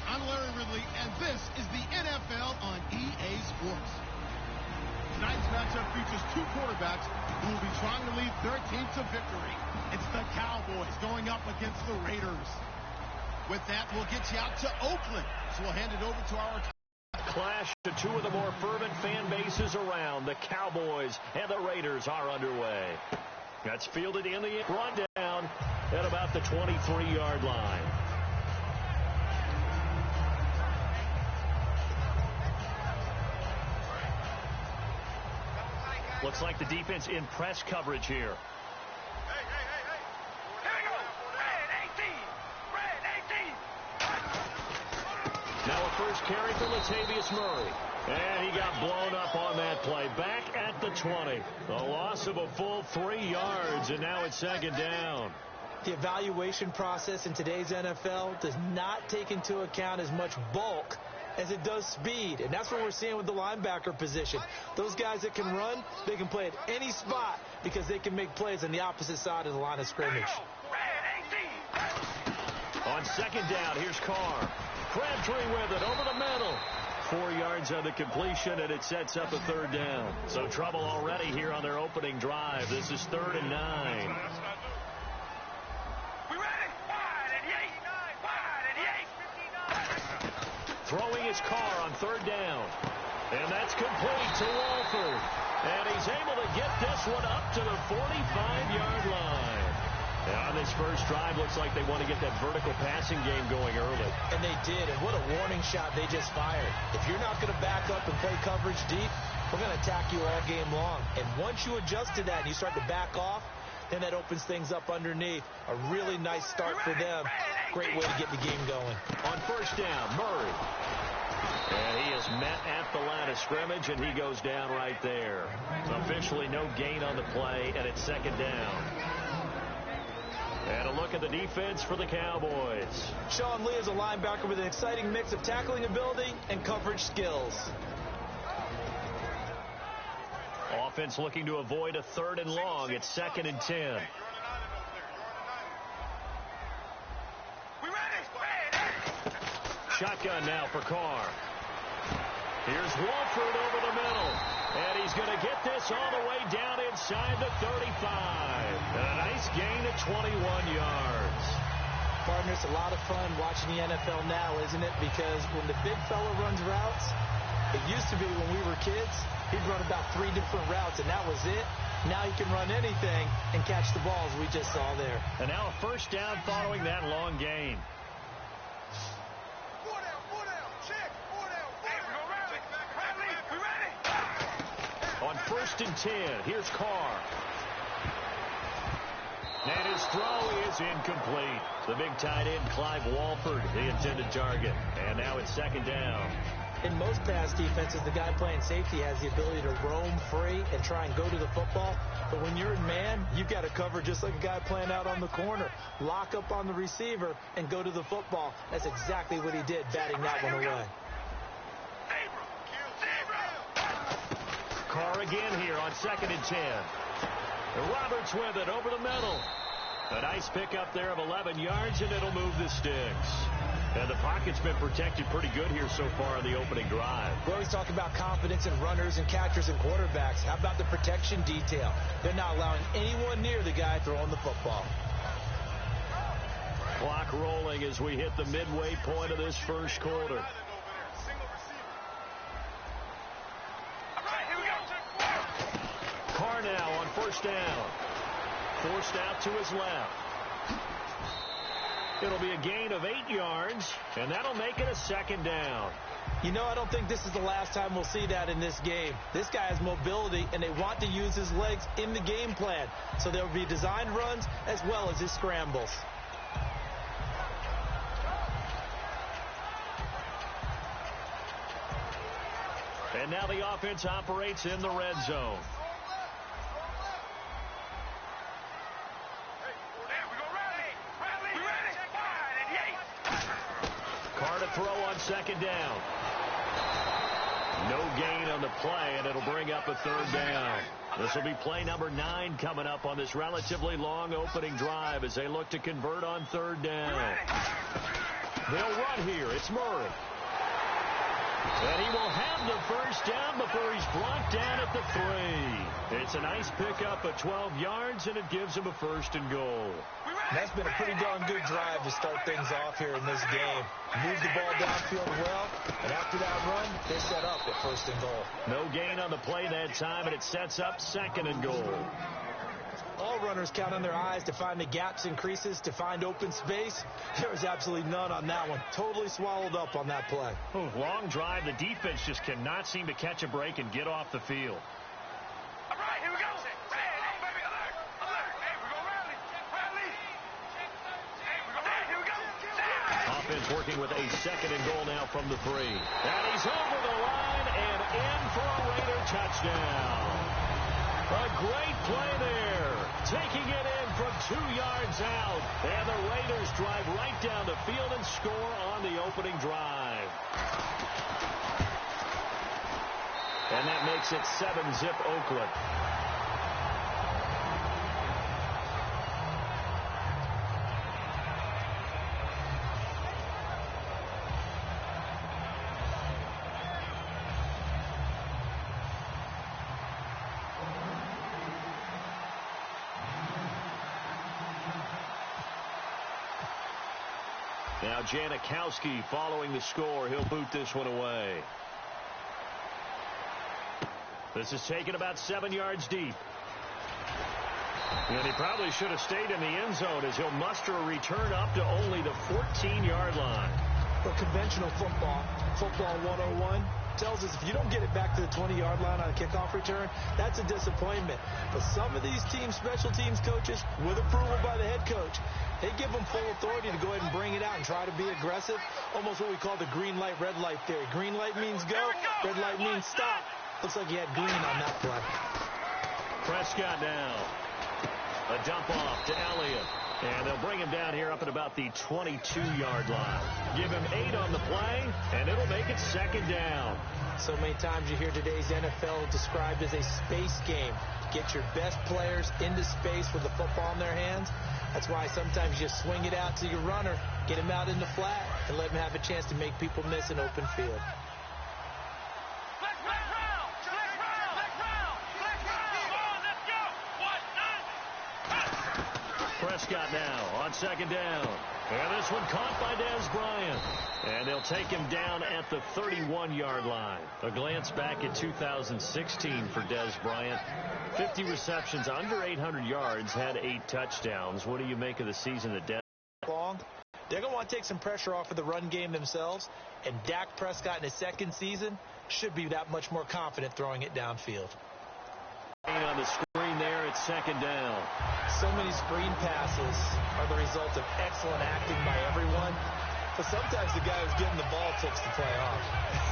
I'm Larry Ridley, and this is the NFL on EA Sports. Tonight's matchup features two quarterbacks who will be trying to lead their team to victory. It's the Cowboys going up against the Raiders. With that, we'll get you out to Oakland. So we'll hand it over to our clash to two of the more fervent fan bases around. The Cowboys and the Raiders are underway. That's fielded in the rundown at about the 23-yard line. Looks like the defense in press coverage here. Now a first carry for Latavius Murray. And he got blown up on that play. Back at the 20. A loss of a full 3 yards, and now it's second down. The evaluation process in today's NFL does not take into account as much bulk as it does speed. And that's what we're seeing with the linebacker position. Those guys that can run, they can play at any spot because they can make plays on the opposite side of the line of scrimmage. On second down, here's Carr. Crabtree with it over the middle. 4 yards on the completion, and it sets up a third down. So trouble already here on their opening drive. This is 3rd and 9. Throwing his Carr on 3rd down. And that's complete to Walford. And he's able to get this one up to the 45-yard line. And on this first drive, looks like they want to get that vertical passing game going early. And they did, and what a warning shot they just fired. If you're not going to back up and play coverage deep, we're going to attack you all game long. And once you adjust to that and you start to back off, then that opens things up underneath. A really nice start for them. Great way to get the game going. On first down, Murray. And he is met at the line of scrimmage, and he goes down right there. Officially no gain on the play, and it's second down. And a look at the defense for the Cowboys. Sean Lee is a linebacker with an exciting mix of tackling ability and coverage skills. Offense looking to avoid a 3rd and long. It's 2nd and 10. Shotgun now for Carr. Here's Walford over the middle. And he's going to get this all the way down inside the 35. And a nice gain of 21 yards. Partner, it's a lot of fun watching the NFL now, isn't it? Because when the big fella runs routes, it used to be when we were kids, he'd run about 3 different routes, and that was it. Now he can run anything and catch the balls we just saw there. And now a first down following that long gain. On 1st and 10, here's Carr. And his throw is incomplete. The big tight end, Clive Walford, the intended target. And now it's second down. In most pass defenses, the guy playing safety has the ability to roam free and try and go to the football. But when you're in man, you've got to cover just like a guy playing out on the corner. Lock up on the receiver and go to the football. That's exactly what he did, batting that one away. Carr again here on 2nd and 10. Roberts with it over the middle. A nice pickup there of 11 yards, and it'll move the sticks. And the pocket's been protected pretty good here so far on the opening drive. We always talk about confidence in runners and catchers and quarterbacks. How about the protection detail? They're not allowing anyone near the guy throwing the football. Clock rolling as we hit the midway point of this first quarter. Carr now on first down. Forced out to his left. It'll be a gain of 8 yards, and that'll make it a second down. You know, I don't think this is the last time we'll see that in this game. This guy has mobility, and they want to use his legs in the game plan. So there will be designed runs as well as his scrambles. And now the offense operates in the red zone. Carr to throw on second down. No gain on the play, and it'll bring up a third down. This will be play number 9 coming up on this relatively long opening drive as they look to convert on third down. They'll run here. It's Murray. And he will have the first down before he's brought down at the 3. It's a nice pickup of 12 yards, and it gives him a 1st and goal. That's been a pretty darn good drive to start things off here in this game. Move the ball downfield well, and after that run, they're set up at 1st and goal. No gain on the play that time, and it sets up 2nd and goal. All runners count on their eyes to find the gaps and creases, to find open space. There was absolutely none on that one. Totally swallowed up on that play. Oh, long drive. The defense just cannot seem to catch a break and get off the field. All right, here we go. Hey, baby, alert, alert. Hey, we're going to rally. Rally. Hey, we're going to rally. Here we go. Offense working with a 2nd and goal now from the 3. And he's over the line and in for a Raider touchdown. A great play there. Taking it in from 2 yards out. And the Raiders drive right down the field and score on the opening drive. And that makes it 7-zip Oakland. Now Janikowski following the score. He'll boot this one away. This is taken about 7 yards deep. And he probably should have stayed in the end zone as he'll muster a return up to only the 14-yard line. But conventional football 101, tells us if you don't get it back to the 20-yard line on a kickoff return, that's a disappointment. But some of these teams, special teams coaches, with approval by the head coach, they give them full authority to go ahead and bring it out and try to be aggressive. Almost what we call the green light, red light theory. Green light means go, red light means stop. Looks like he had green on that play. Prescott now. A dump off to Elliott. And they'll bring him down here up at about the 22-yard line. Give him 8 on the play, and it'll make it 2nd down. So many times you hear today's NFL described as a space game. Get your best players into space with the football in their hands. That's why sometimes you just swing it out to your runner, get him out in the flat, and let him have a chance to make people miss an open field. Prescott now on 2nd down. And this one caught by Dez Bryant. And they'll take him down at the 31-yard line. A glance back at 2016 for Dez Bryant. 50 receptions, under 800 yards, had 8 touchdowns. What do you make of the season that Dez? They're going to want to take some pressure off of the run game themselves. And Dak Prescott in his 2nd season should be that much more confident throwing it downfield. On the screen there, it's 2nd down. So many screen passes are the result of excellent acting by everyone. But sometimes the guy who's getting the ball takes the play off.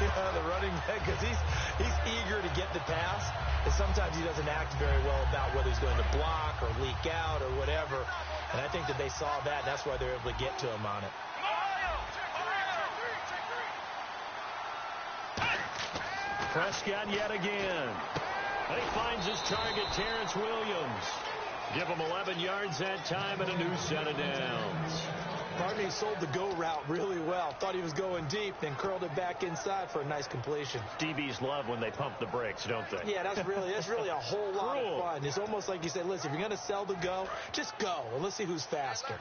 The running back, because he's eager to get the pass. And sometimes he doesn't act very well about whether he's going to block or leak out or whatever. And I think that they saw that, and that's why they're able to get to him on it. Prescott yet again. And he finds his target, Terrence Williams. Give him 11 yards that time and a new set of downs. Barney sold the go route really well. Thought he was going deep, then curled it back inside for a nice completion. DBs love when they pump the brakes, don't they? Yeah, that's really a whole lot of fun. It's almost like you say, listen, if you're going to sell the go, just go, and let's see who's faster.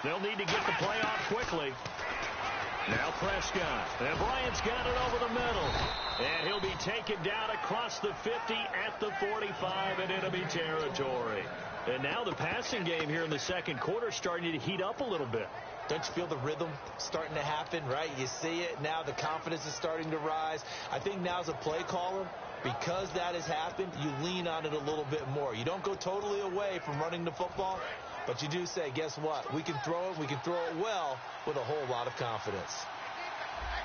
They'll need to get the play off quickly. Now Prescott. And Bryant's got it over the middle. And he'll be taken down across the 50 at the 45 in enemy territory. And now the passing game here in the 2nd quarter starting to heat up a little bit. Don't you feel the rhythm starting to happen, right? You see it now. The confidence is starting to rise. I think now as a play caller, because that has happened, you lean on it a little bit more. You don't go totally away from running the football, but you do say, guess what? We can throw it. We can throw it well with a whole lot of confidence.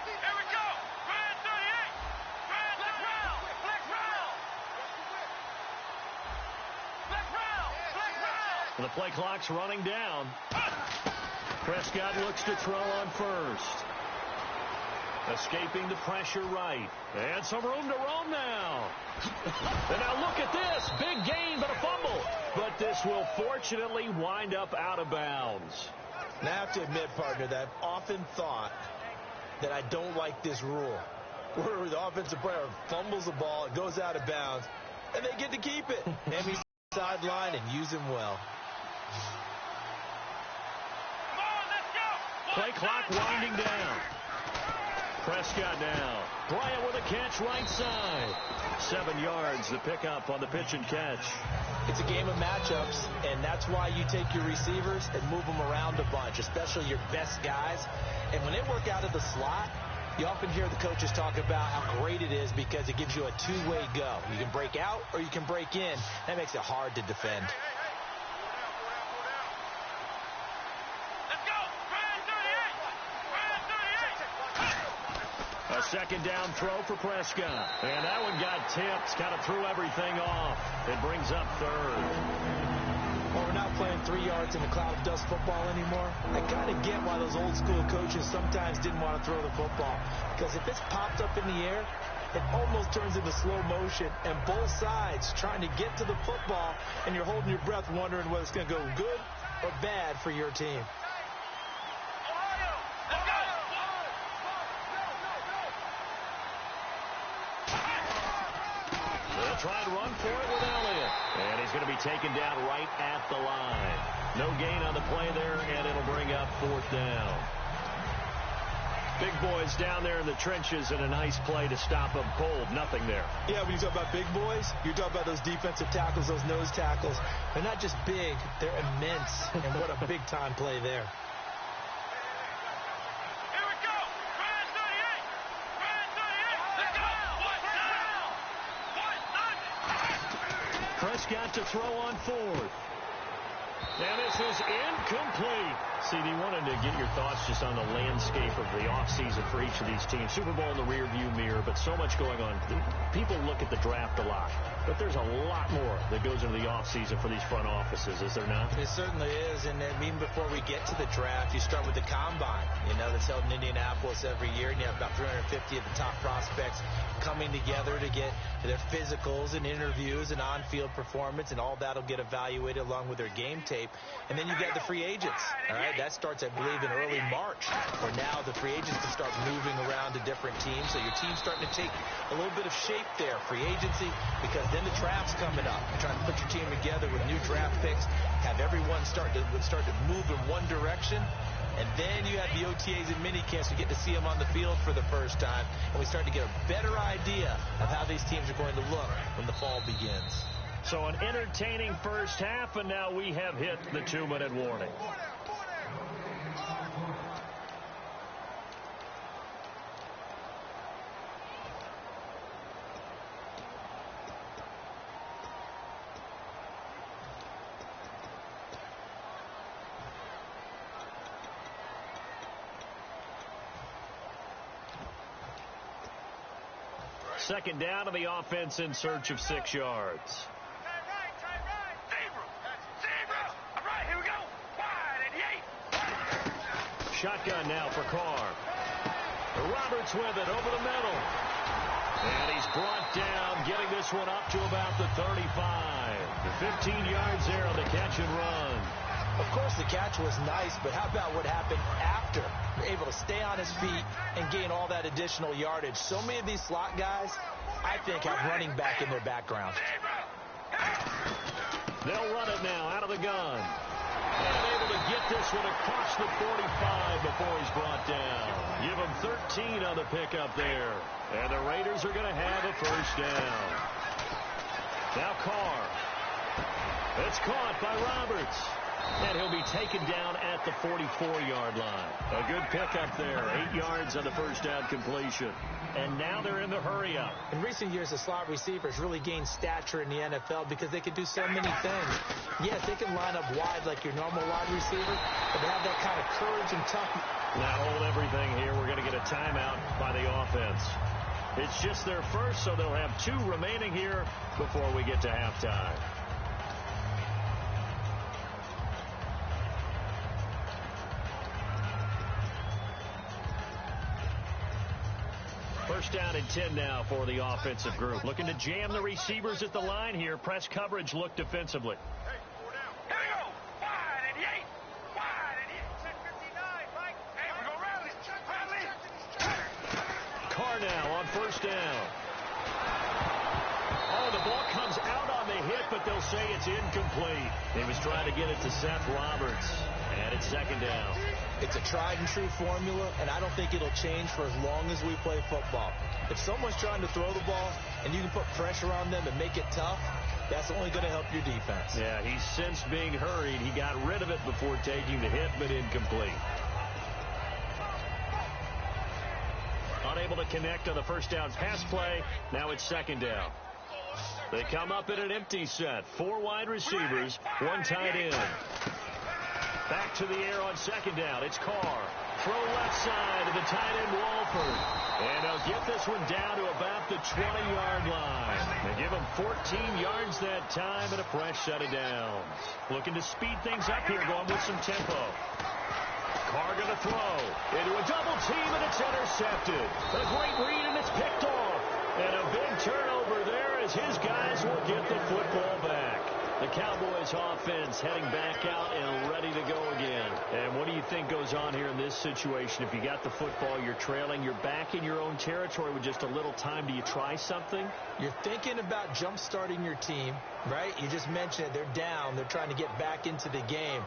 Here we go. Grand 38. Grand black round. Black round. Black round. Black round. The play clock's running down. Prescott looks to throw on 1st. Escaping the pressure right. And some room to roam now. And now look at this. Big gain, but a fumble. But this will fortunately wind up out of bounds. And I have to admit, partner, that I've often thought that I don't like this rule, where the offensive player fumbles the ball, it goes out of bounds, and they get to keep it. And we sideline and use him well. Play clock winding down. Prescott now. Bryant with a catch right side. 7 yards the pickup on the pitch and catch. It's a game of matchups, and that's why you take your receivers and move them around a bunch, especially your best guys. And when they work out of the slot, you often hear the coaches talk about how great it is because it gives you a two-way go. You can break out or you can break in. That makes it hard to defend. A second down throw for Prescott. And that one got tipped. Kind of threw everything off. It brings up third. Well, we're not playing 3 yards in a cloud of dust football anymore. I kind of get why those old school coaches sometimes didn't want to throw the football. Because if it's popped up in the air, it almost turns into slow motion. And both sides trying to get to the football, and you're holding your breath wondering whether it's going to go good or bad for your team. Try and run for it with Elliott. And he's going to be taken down right at the line. No gain on the play there, and it'll bring up 4th down. Big boys down there in the trenches, and a nice play to stop them cold. Nothing there. Yeah, when you talk about big boys, you're talking about those defensive tackles, those nose tackles. They're not just big, they're immense. And what a big-time play there. Prescott to throw on 4th. And this is incomplete. CD, wanted to get your thoughts just on the landscape of the offseason for each of these teams. Super Bowl in the rearview mirror, but so much going on. People look at the draft a lot, but there's a lot more that goes into the offseason for these front offices, is there not? It certainly is, and even before we get to the draft, you start with the combine, that's held in Indianapolis every year, and you have about 350 of the top prospects coming together to get their physicals and interviews and on-field performance, and all that will get evaluated along with their game tape. And then you've got the free agents, all right? That starts, I believe, in early March, where now the free agents can start moving around to different teams. So your team's starting to take a little bit of shape there, free agency, because then the draft's coming up. You're trying to put your team together with new draft picks, have everyone start to move in one direction. And then you have the OTAs and minicamps. You get to see them on the field for the first time. And we start to get a better idea of how these teams are going to look when the fall begins. So an entertaining first half, and now we have hit the 2-minute warning. Second down to the offense in search of 6 yards. Shotgun now for Carr. Roberts with it over the middle. And he's brought down, getting this one up to about the 35. The 15 yards there on the catch and run. Of course, the catch was nice, but how about what happened after? You're able to stay on his feet and gain all that additional yardage. So many of these slot guys, I think, have running back in their background. They'll run it now out of the gun. And able to get this one across the 45 before he's brought down. Give him 13 on the pickup there. And the Raiders are going to have a first down. Now Carr. It's caught by Roberts. And he'll be taken down at the 44-yard line. A good pickup there. 8 yards on the first down completion. And now they're in the hurry-up. In recent years, the slot receivers really gained stature in the NFL because they can do so many things. Yes, they can line up wide like your normal wide receiver, but they have that kind of courage and toughness. Now hold everything here. We're going to get a timeout by the offense. It's just their first, so they'll have 2 remaining here before we get to halftime. First down and 10 now for the offensive group. Looking to jam the receivers at the line here. Press coverage look defensively. Hey, 4 down. Here we go. Wide 88. Wide 88. Check 59, Mike. Hey, we're going to rally. Rally. Carr now on first down. Oh, the ball comes out on the hit, but they'll say it's incomplete. He was trying to get it to Seth Roberts, and it's second down. It's a tried-and-true formula, and I don't think it'll change for as long as we play football. If someone's trying to throw the ball and you can put pressure on them and make it tough, that's only going to help your defense. Yeah, he's sensed being hurried. He got rid of it before taking the hit, but incomplete. Unable to connect on the first down pass play. Now it's second down. They come up in an empty set. 4 wide receivers, 1 tight end. Back to the air on second down. It's Carr. Throw left side to the tight end, Walford. And they'll get this one down to about the 20-yard line. They give him 14 yards that time and a fresh set of downs. Looking to speed things up here, going with some tempo. Carr going to throw into a double team, and it's intercepted. A great read, and it's picked off. And a big turnover there as his guys will get the football back. The Cowboys offense heading back out and ready to go again. And what do you think goes on here in this situation? If you got the football, you're trailing, you're back in your own territory with just a little time. Do you try something? You're thinking about jump-starting your team, right? You just mentioned it. They're down. They're trying to get back into the game.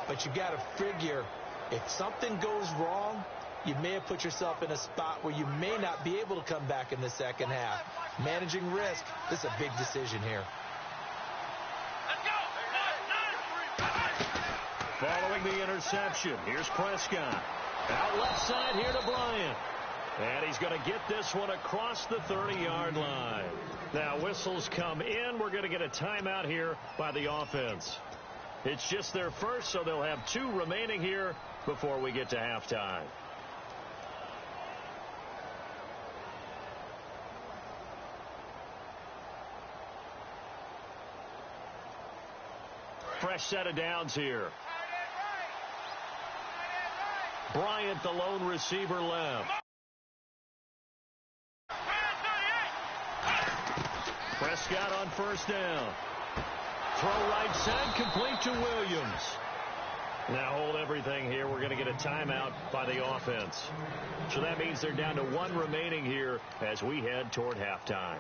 But you got to figure if something goes wrong, you may have put yourself in a spot where you may not be able to come back in the second half. Managing risk, this is a big decision here. Following the interception, here's Prescott. Out left side here to Bryant. And he's going to get this one across the 30-yard line. Now, whistles come in. We're going to get a timeout here by the offense. It's just their first, so they'll have 2 remaining here before we get to halftime. Fresh set of downs here. Bryant, the lone receiver, left. Prescott on first down. Throw right side, complete to Williams. Now hold everything here. We're going to get a timeout by the offense. So that means they're down to 1 remaining here as we head toward halftime.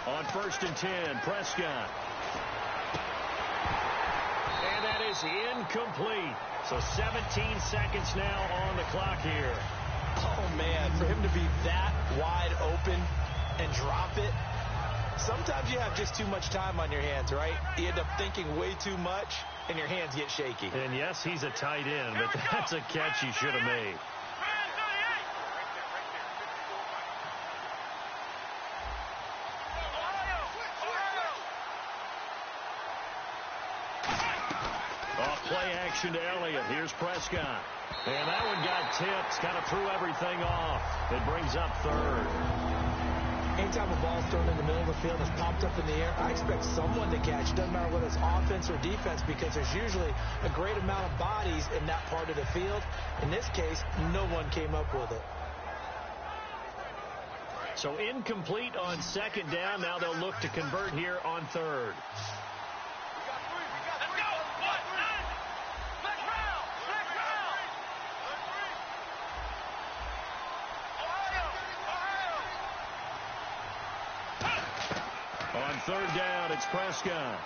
On first and 10, Prescott. And that is incomplete. So 17 seconds now on the clock here. Oh, man, for him to be that wide open and drop it, sometimes you have just too much time on your hands, right? You end up thinking way too much, and your hands get shaky. And, yes, he's a tight end, but that's a catch he should have made. Play action to Elliott. Here's Prescott. And that one got tipped. Kind of threw everything off. It brings up third. Anytime a ball's thrown in the middle of the field and it's popped up in the air, I expect someone to catch. It doesn't matter whether it's offense or defense because there's usually a great amount of bodies in that part of the field. In this case, no one came up with it. So incomplete on second down. Now they'll look to convert here on third. On third down, it's Prescott.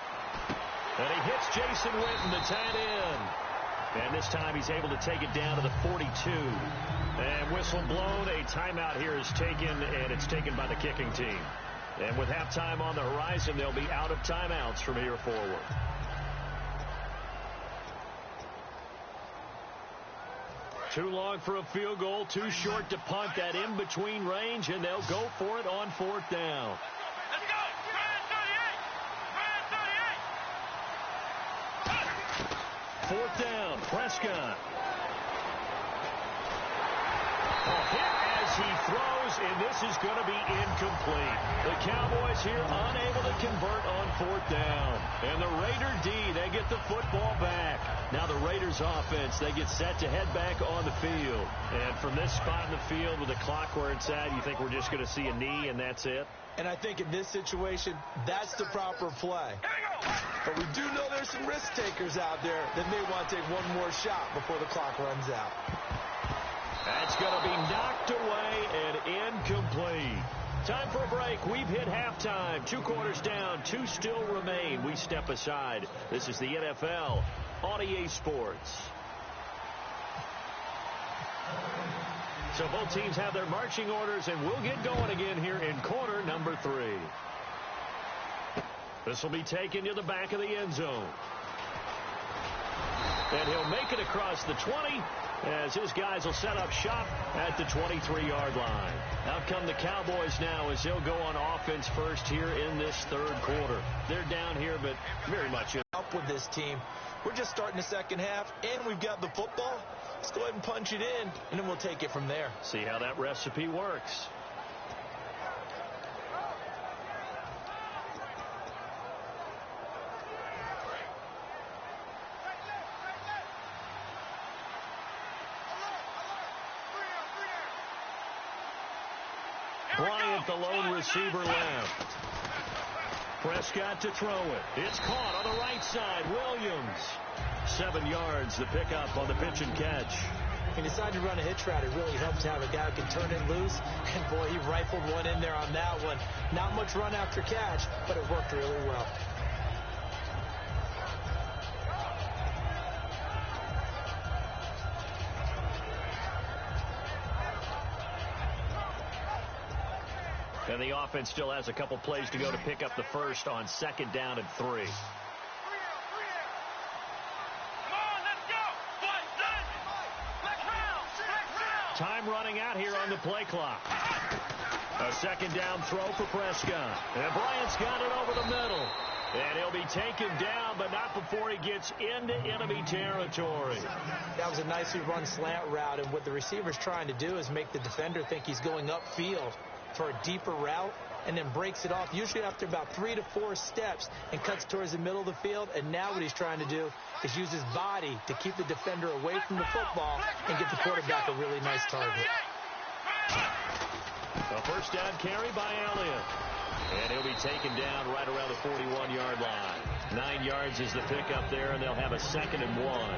And he hits Jason Witten, the tight end. And this time he's able to take it down to the 42. And whistle blown. A timeout here is taken, and it's taken by the kicking team. And with halftime on the horizon, they'll be out of timeouts from here forward. Too long for a field goal, too short to punt. That in-between range, and they'll go for it on fourth down. Fourth down. Prescott. A hit as he throws, and this is going to be incomplete. The Cowboys here unable to convert on 4th down. And the Raider D, they get the football back. Now the Raiders offense, they get set to head back on the field. And from this spot in the field with the clock where it's at, you think we're just going to see a knee and that's it? And I think in this situation, that's the proper play. But we do know there's some risk takers out there that may want to take one more shot before the clock runs out. That's going to be knocked away and incomplete. Time for a break. We've hit halftime. 2 quarters down. 2 still remain. We step aside. This is the NFL on EA Sports. So both teams have their marching orders, and we'll get going again here in quarter number 3. This will be taken to the back of the end zone. And he'll make it across the 20 as his guys will set up shop at the 23-yard line. Out come the Cowboys now as they'll go on offense first here in this 3rd quarter. They're down here, but very much up with this team. We're just starting the second half, and we've got the football. Let's go ahead and punch it in, and then we'll take it from there. See how that recipe works. Bryant, the lone receiver, left. Prescott to throw it. It's caught on the right side. Williams. 7 yards, the pickup on the pitch and catch. He decided to run a hitch route. It really helped to have a guy who can turn it loose. And, boy, he rifled one in there on that one. Not much run after catch, but it worked really well. And the offense still has a couple plays to go to pick up the first on 2nd down and 3. Time running out here on the play clock. A 2nd down throw for Prescott. And Bryant's got it over the middle. And he'll be taken down, but not before he gets into enemy territory. That was a nicely run slant route, and what the receiver's trying to do is make the defender think he's going upfield for a deeper route, and then breaks it off, usually after about 3 to 4 steps, and cuts towards the middle of the field. And now what he's trying to do is use his body to keep the defender away from the football and get the quarterback a really nice target. A 1st down carry by Elliott. And he'll be taken down right around the 41-yard line. 9 yards is the pickup there, and they'll have a 2nd and 1.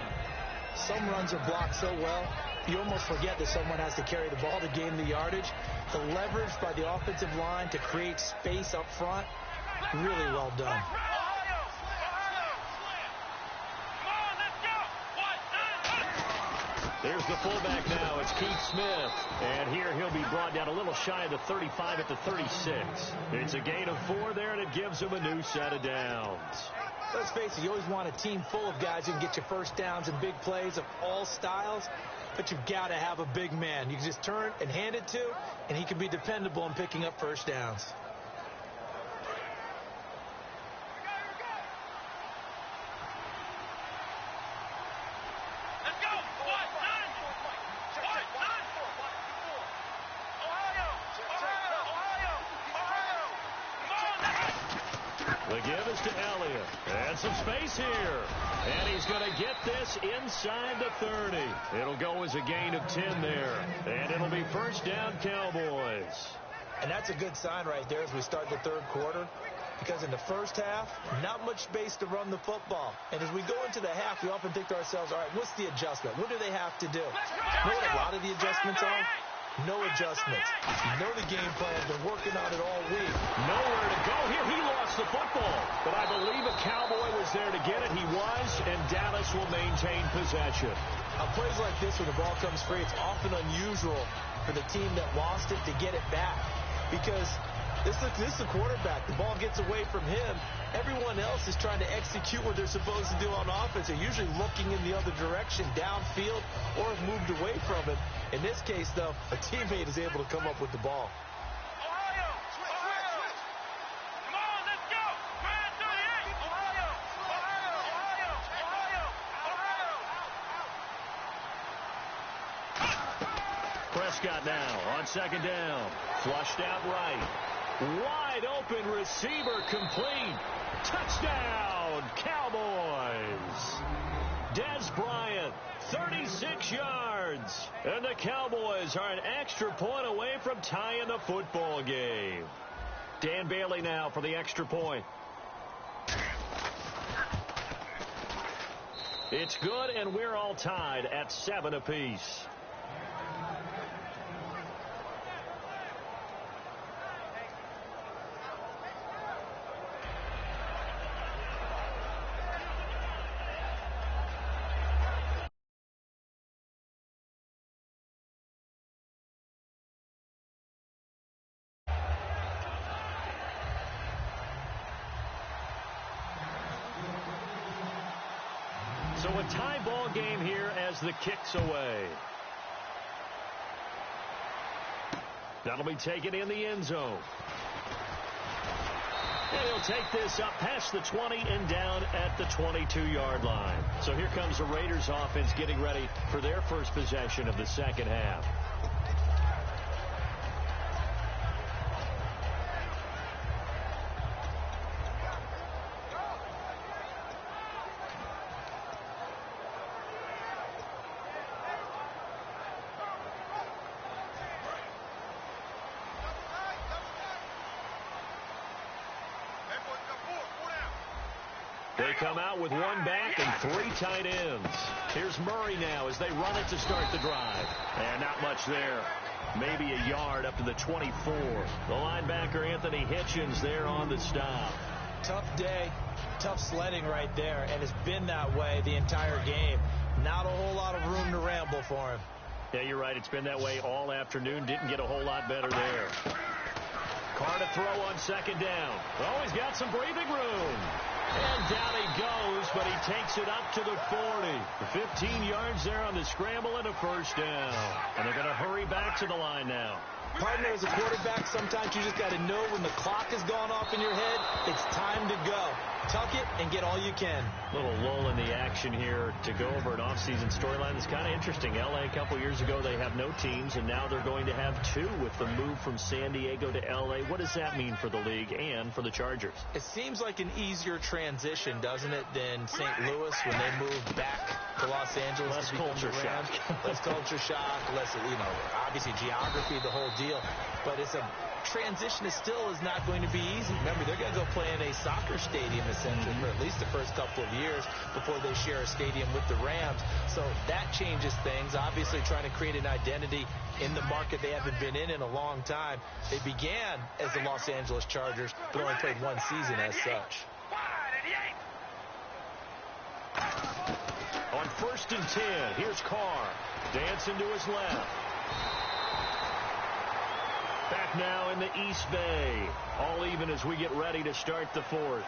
Some runs are blocked so well, you almost forget that someone has to carry the ball to gain the yardage. The leverage by the offensive line to create space up front, really well done. There's the fullback now. It's Keith Smith. And here he'll be brought down a little shy of the 35 at the 36. It's a gain of 4 there, and it gives him a new set of downs. Let's face it, you always want a team full of guys who can get you first downs and big plays of all styles, but you've got to have a big man you can just turn and hand it to, and he can be dependable in picking up first downs. The give is to Elliott. And some space here. And he's going to get this inside the 30. It'll go as a gain of 10 there. And it'll be 1st down Cowboys. And that's a good sign right there as we start the 3rd quarter. Because in the first half, not much space to run the football. And as we go into the half, we often think to ourselves, all right, what's the adjustment? What do they have to do? You know what a lot of the adjustments are? No adjustments. You know the game plan. Been working on it all week. Nowhere to go here. He lost the football. But I believe a Cowboy was there to get it. He was, and Dallas will maintain possession. On plays like this, when the ball comes free, it's often unusual for the team that lost it to get it back. Because this is the quarterback. The ball gets away from him. Everyone else is trying to execute what they're supposed to do on offense. They're usually looking in the other direction, downfield, or have moved away from it. In this case, though, a teammate is able to come up with the ball. Prescott now on second down. Flushed out right. Wide open receiver complete. Touchdown, Cowboys. Des Bryant, 36 yards. And the Cowboys are an extra point away from tying the football game. Dan Bailey now for the extra point. It's good, and we're all tied at 7 apiece. So a tie ball game here as the kick's away. That'll be taken in the end zone. And he'll take this up past the 20 and down at the 22-yard line. So here comes the Raiders offense getting ready for their first possession of the second half. They come out with one back and 3 tight ends. Here's Murray now as they run it to start the drive. And not much there. Maybe a yard up to the 24. The linebacker, Anthony Hitchens, there on the stop. Tough day, tough sledding right there, and it's been that way the entire game. Not a whole lot of room to ramble for him. Yeah, you're right. It's been that way all afternoon. Didn't get a whole lot better there. Carr to throw on second down. Oh, he's got some breathing room. And down he goes, but he takes it up to the 40. 15 yards there on the scramble and a first down. And they're going to hurry back to the line now. Partner, as a quarterback, sometimes you just got to know when the clock has gone off in your head, it's time to go. Tuck it and get all you can. Little lull in the action here to go over an offseason storyline that's kind of interesting. L.A. a couple years ago, they have no teams, and now they're going to have 2 with the move from San Diego to L.A. What does that mean for the league and for the Chargers? It seems like an easier transition, doesn't it, than St. Louis when they moved back to Los Angeles. Less culture shock. Less culture shock, less, obviously geography, the whole deal. But it's a transition is not going to be easy. Remember, they're going to go play in a soccer stadium essentially for at least the first couple of years before they share a stadium with the Rams. So that changes things. Obviously trying to create an identity in the market they haven't been in a long time. They began as the Los Angeles Chargers, but only played one season as such. On 1st and 10, here's Carr. Dancing to his left. Back now in the East Bay. All even as we get ready to start the 4th.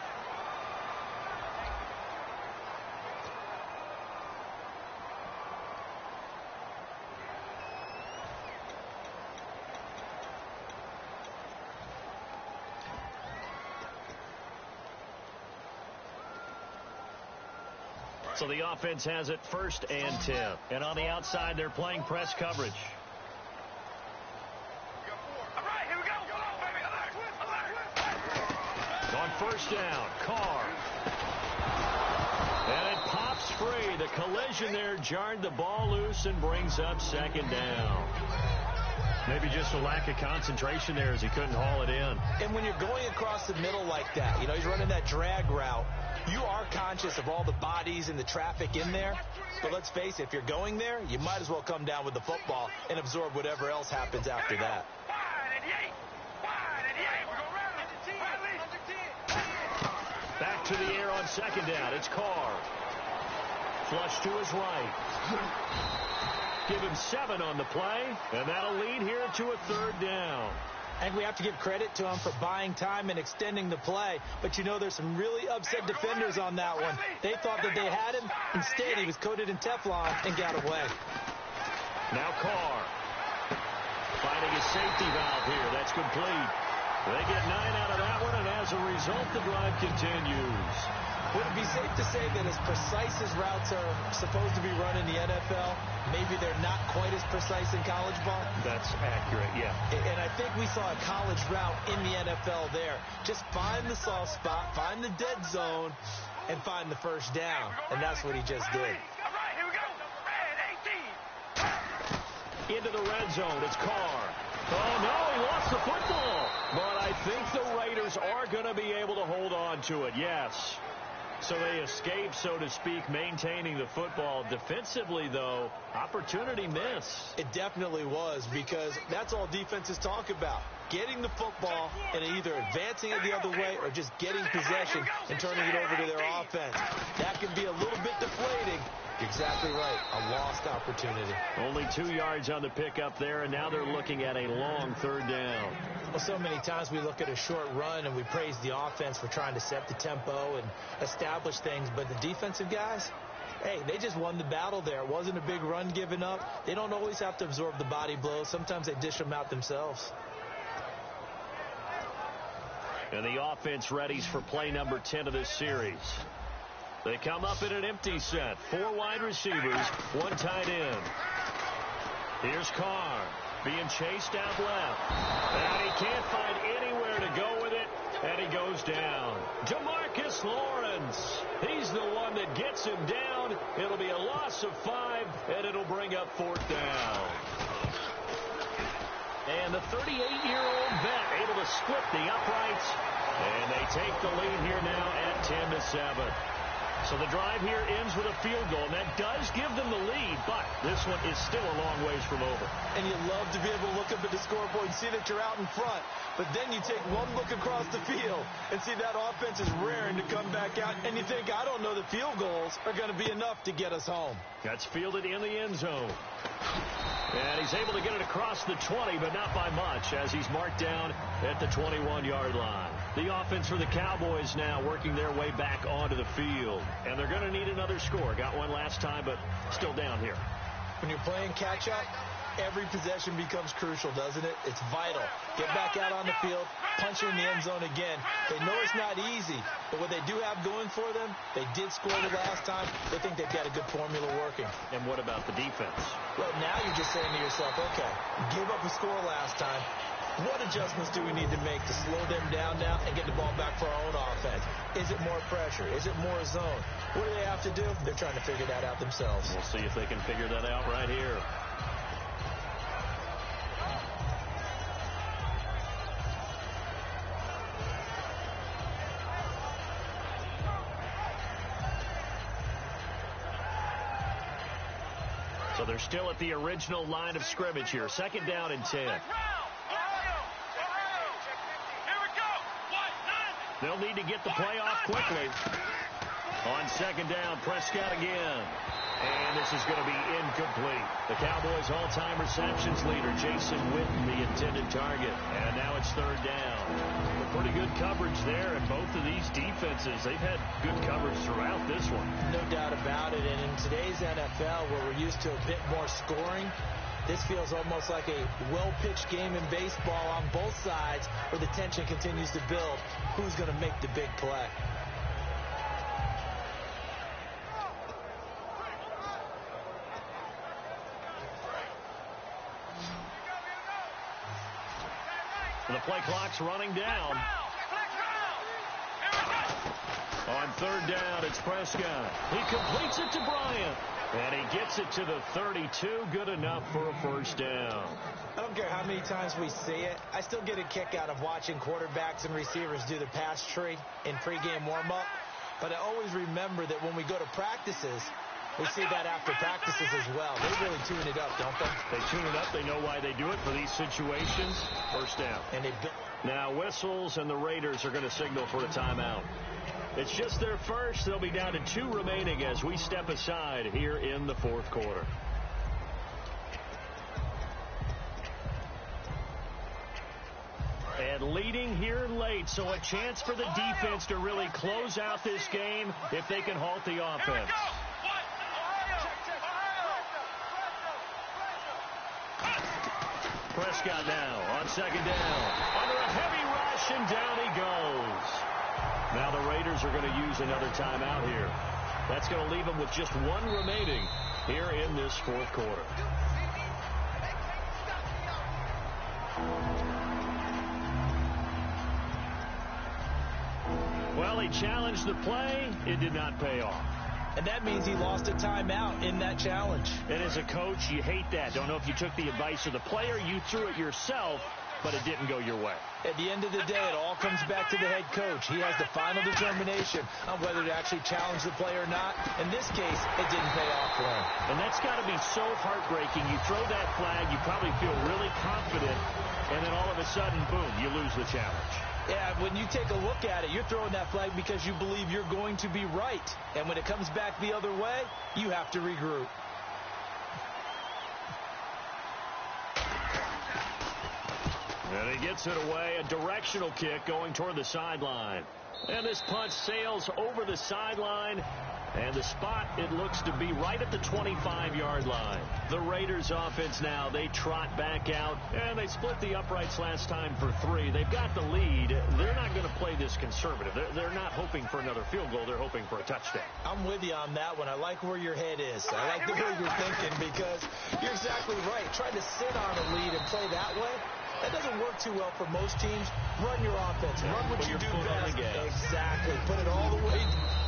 So the offense has it 1st and 10. And on the outside, they're playing press coverage. On 1st down, Carr. And it pops free. The collision there jarred the ball loose and brings up 2nd down. Maybe just a lack of concentration there as he couldn't haul it in. And when you're going across the middle like that, he's running that drag route, you are conscious of all the bodies and the traffic in there. But let's face it, if you're going there, you might as well come down with the football and absorb whatever else happens after that. Back to the air on 2nd down. It's Carr. Flush to his right. Give him 7 on the play, and that'll lead here to a 3rd down. And we have to give credit to him for buying time and extending the play. But there's some really upset defenders on that one. They thought that they had him. Instead, he was coated in Teflon and got away. Now Carr. Finding his safety valve here. That's complete. They get 9 out of that one, and as a result, the drive continues. Would it be safe to say that as precise as routes are supposed to be run in the NFL, maybe they're not quite as precise in college ball? That's accurate, yeah. And I think we saw a college route in the NFL there. Just find the soft spot, find the dead zone, and find the first down. And that's what he just did. All right, here we go. Red 18. Into the red zone. It's Carr. Oh, no, he lost the football. But I think the Raiders are going to be able to hold on to it, yes. So they escape, so to speak, maintaining the football. Defensively, though, opportunity miss. It definitely was, because that's all defenses talk about. Getting the football and either advancing it the other way or just getting possession and turning it over to their offense. That can be a little bit deflating. Exactly right. A lost opportunity. Only 2 yards on the pickup there, and now they're looking at a long third down. Well, so many times we look at a short run and we praise the offense for trying to set the tempo and establish things, but the defensive guys, hey, they just won the battle there. It wasn't a big run given up. They don't always have to absorb the body blows. Sometimes they dish them out themselves. And the offense readies for play number 10 of this series. They come up in an empty set. 4 wide receivers, 1 tight end. Here's Carr being chased out left. And he can't find anywhere to go with it. And he goes down. Jamarcus Lawrence. He's the one that gets him down. It'll be a loss of 5, and it'll bring up 4th down. And the 38-year-old vet able to split the uprights. And they take the lead here now at 10-7. So the drive here ends with a field goal, and that does give them the lead, but this one is still a long ways from over. And you love to be able to look up at the scoreboard and see that you're out in front, but then you take one look across the field and see that offense is raring to come back out, and you think, I don't know, the field goals are going to be enough to get us home. That's fielded in the end zone. And he's able to get it across the 20, but not by much, as he's marked down at the 21-yard line. The offense for the Cowboys now working their way back onto the field. And they're going to need another score. Got one last time, but still down here. When you're playing catch-up, every possession becomes crucial, doesn't it? It's vital. Get back out on the field, punch in the end zone again. They know it's not easy, but what they do have going for them, they did score the last time. They think they've got a good formula working. And what about the defense? Well, now you're just saying to yourself, okay, gave up a score last time. What adjustments do we need to make to slow them down now and get the ball back for our own offense? Is it more pressure? Is it more zone? What do they have to do? They're trying to figure that out themselves. We'll see if they can figure that out right here. So they're still at the original line of scrimmage here. 2nd down and 10. They'll need to get the play off quickly. On 2nd down, Prescott again. And this is going to be incomplete. The Cowboys' all-time receptions leader, Jason Witten, the intended target. And now it's 3rd down. Pretty good coverage there, and both of these defenses, they've had good coverage throughout this one. No doubt about it. And in today's NFL, where we're used to a bit more scoring, this feels almost like a well-pitched game in baseball on both sides, where the tension continues to build. Who's going to make the big play? The play clock's running down. On 3rd down, it's Prescott. He completes it to Bryant. And he gets it to the 32. Good enough for a 1st down. I don't care how many times we see it. I still get a kick out of watching quarterbacks and receivers do the pass tree in pregame warm-up. But I always remember that when we go to practices, we see that after practices as well. They really tune it up, don't they? They tune it up. They know why they do it for these situations. 1st down. And now whistles, and the Raiders are going to signal for a timeout. It's just their first. They'll be down to 2 remaining as we step aside here in the 4th quarter. And leading here late, so a chance for the defense to really close out this game if they can halt the offense. Prescott now on second down. Under a heavy rush, and down he goes. Now the Raiders are going to use another timeout here. That's going to leave them with just one remaining here in this fourth quarter. Well, he challenged the play. It did not pay off. And that means he lost a timeout in that challenge. And as a coach, you hate that. Don't know if you took the advice of the player, you threw it yourself, but it didn't go your way. At the end of the day, it all comes back to the head coach. He has the final determination on whether to actually challenge the play or not. In this case, it didn't pay off for him. And that's got to be so heartbreaking. You throw that flag, you probably feel really confident, and then all of a sudden, boom, you lose the challenge. Yeah, when you take a look at it, you're throwing that flag because you believe you're going to be right. And when it comes back the other way, you have to regroup. And he gets it away, a directional kick going toward the sideline. And this punch sails over the sideline. And the spot, it looks to be right at the 25-yard line. The Raiders offense now, they trot back out, and they split the uprights last time for 3. They've got the lead. They're not going to play this conservative. They're not hoping for another field goal. They're hoping for a touchdown. I'm with you on that one. I like where your head is. I like the way you're thinking because you're exactly right. Trying to sit on a lead and play that way, that doesn't work too well for most teams. Run your offense. Run what you do best. Exactly. Put it all the way.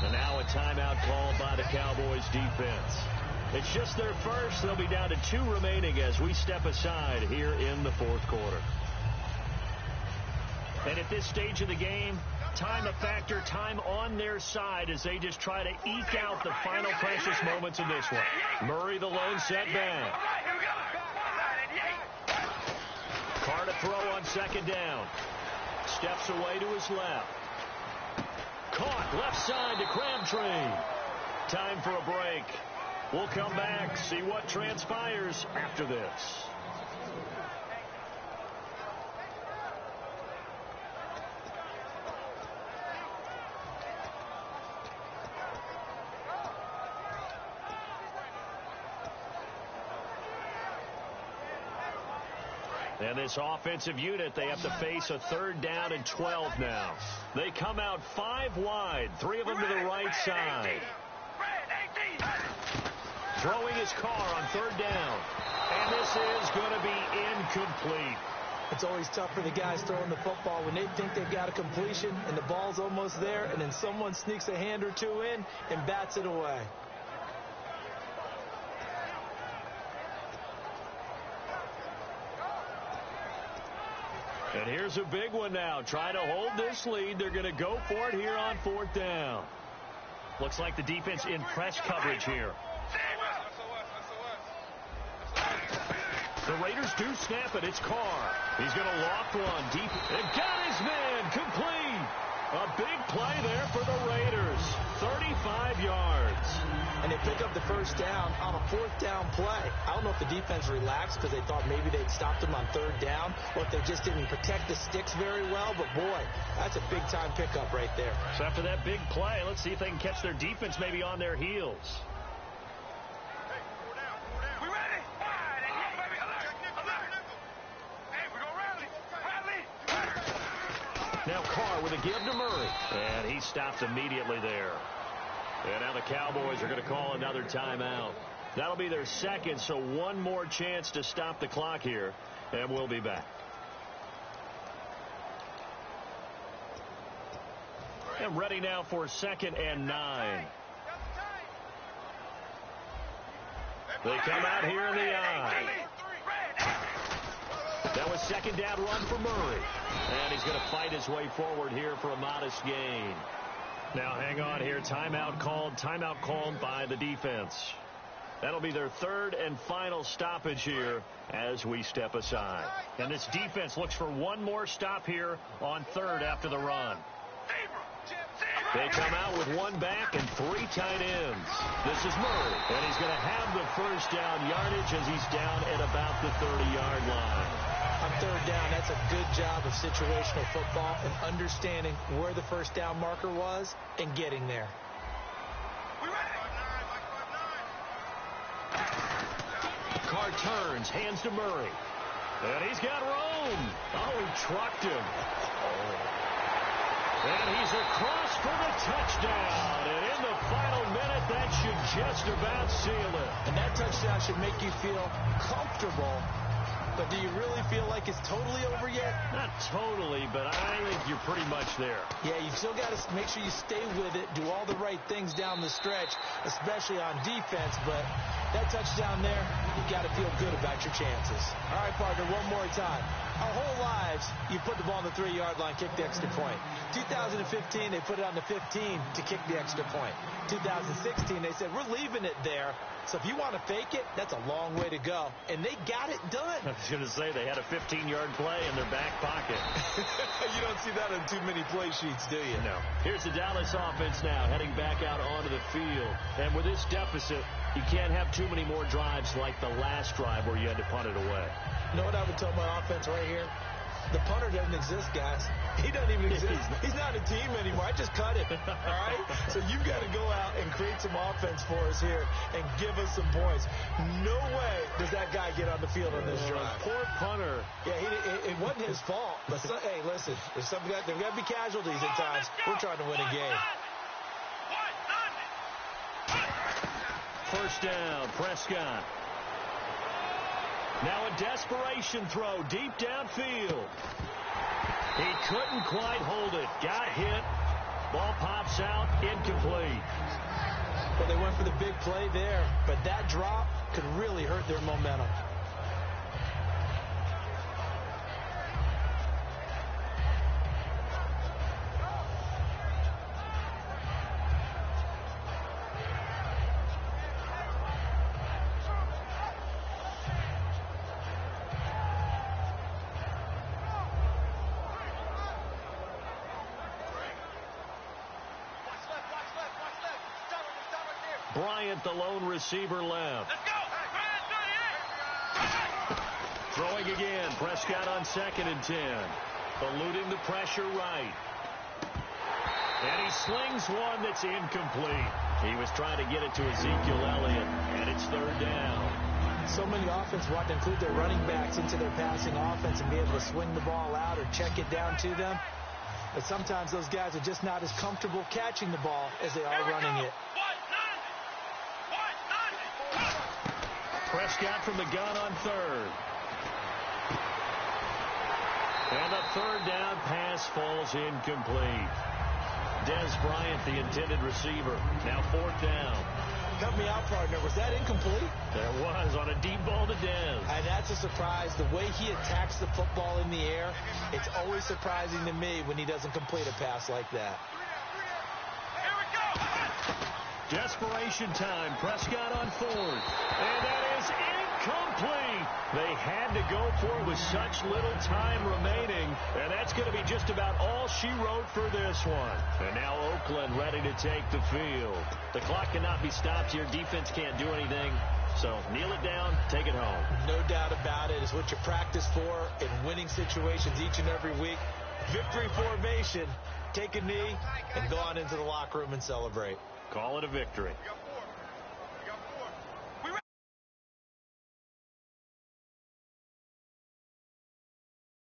And now a timeout called by the Cowboys defense. It's just their first. They'll be down to 2 remaining as we step aside here in the fourth quarter. And at this stage of the game, time a factor, time on their side as they just try to eke out the final precious moments in this one. Murray the lone setback. Carr to throw on second down. Steps away to his left. Caught left side to Crabtree. Time for a break. We'll come back, see what transpires after this. And this offensive unit, they have to face a 3rd down and 12 now. They come out 5 wide, 3 of them to the right side. Throwing his Carr on 3rd down. And this is going to be incomplete. It's always tough for the guys throwing the football when they think they've got a completion and the ball's almost there, and then someone sneaks a hand or 2 in and bats it away. And here's a big one now. Try to hold this lead. They're going to go for it here on 4th down. Looks like the defense in press coverage here. The Raiders do snap it. It's Carr. He's going to loft one deep. And got his man complete. A big play there for the Raiders. 35 yards. And they pick up the 1st down on a 4th down play. I don't know if the defense relaxed because they thought maybe they'd stopped them on 3rd down, or if they just didn't protect the sticks very well. But, boy, that's a big-time pickup right there. So after that big play, let's see if they can catch their defense maybe on their heels. We ready? Baby, alert! Hey, we're going to rally. Now Carr with a give to Murray. And he stopped immediately there. And now the Cowboys are going to call another timeout. That'll be their 2nd, so one more chance to stop the clock here. And we'll be back. And ready now for 2nd and 9. They come out here in the eye. That was 2nd down run for Murray. And he's going to fight his way forward here for a modest gain. Now hang on here. Timeout called by the defense. That'll be their 3rd and final stoppage here as we step aside. And this defense looks for one more stop here on 3rd after the run. They come out with 1 back and 3 tight ends. This is Murray, and he's going to have the 1st down yardage as he's down at about the 30-yard line. On 3rd down, that's a good job of situational football and understanding where the 1st down marker was and getting there. Carr turns, hands to Murray. And He's got room. Oh, he trucked him. And he's across for the touchdown. And in the final minute, that should just about seal it. And that touchdown should make you feel comfortable. But do you really feel like it's totally over yet? Not totally, but I think you're pretty much there. Yeah, you've still got to make sure you stay with it, do all the right things down the stretch, especially on defense. But that touchdown there, you got to feel good about your chances. All right, partner, one more time. Our whole lives, you put the ball on the 3-yard line, kick the extra point. 2015, they put it on the 15 to kick the extra point. 2016, they said, we're leaving it there. So if you want to fake it, that's a long way to go. And they got it done. I was going to say, they had a 15-yard play in their back pocket. You don't see that on too many play sheets, do you? No. Here's the Dallas offense now, heading back out onto the field. And with this deficit, you can't have too many more drives like the last drive where you had to punt it away. You know what I would tell my offense right here? The punter doesn't exist, guys. He doesn't even exist. He's not a team anymore. I just cut him, all right? So you've got to go out and create some offense for us here and give us some points. No way does that guy get on the field on this drive. Poor punter. Yeah, it wasn't his fault. But hey, listen, there's got to be casualties at times. We're trying to win a game. First down, Prescott. Now a desperation throw deep downfield. He couldn't quite hold it. Got hit. Ball pops out. Incomplete. Well, they went for the big play there, but that drop could really hurt their momentum. Bryant, the lone receiver, left. Let's go. Throwing again. Prescott on 2nd and 10. Eluding the pressure right. And he slings one that's incomplete. He was trying to get it to Ezekiel Elliott, and it's 3rd down. So many offenses want to include their running backs into their passing offense and be able to swing the ball out or check it down to them. But sometimes those guys are just not as comfortable catching the ball as they are running it. Prescott from the gun on 3rd. And the 3rd down pass falls incomplete. Dez Bryant, the intended receiver. Now 4th down. Help me out, partner. Was that incomplete? That was on a deep ball to Dez. And that's a surprise. The way he attacks the football in the air, it's always surprising to me when he doesn't complete a pass like that. Here we go. Desperation time. Prescott on 4th. And that is incomplete. They had to go for it with such little time remaining. And that's going to be just about all she wrote for this one. And now Oakland ready to take the field. The clock cannot be stopped here. Defense can't do anything. So kneel it down, take it home. No doubt about it. It's what you practice for in winning situations each and every week. Victory formation. Take a knee and go on into the locker room and celebrate. Call it a victory.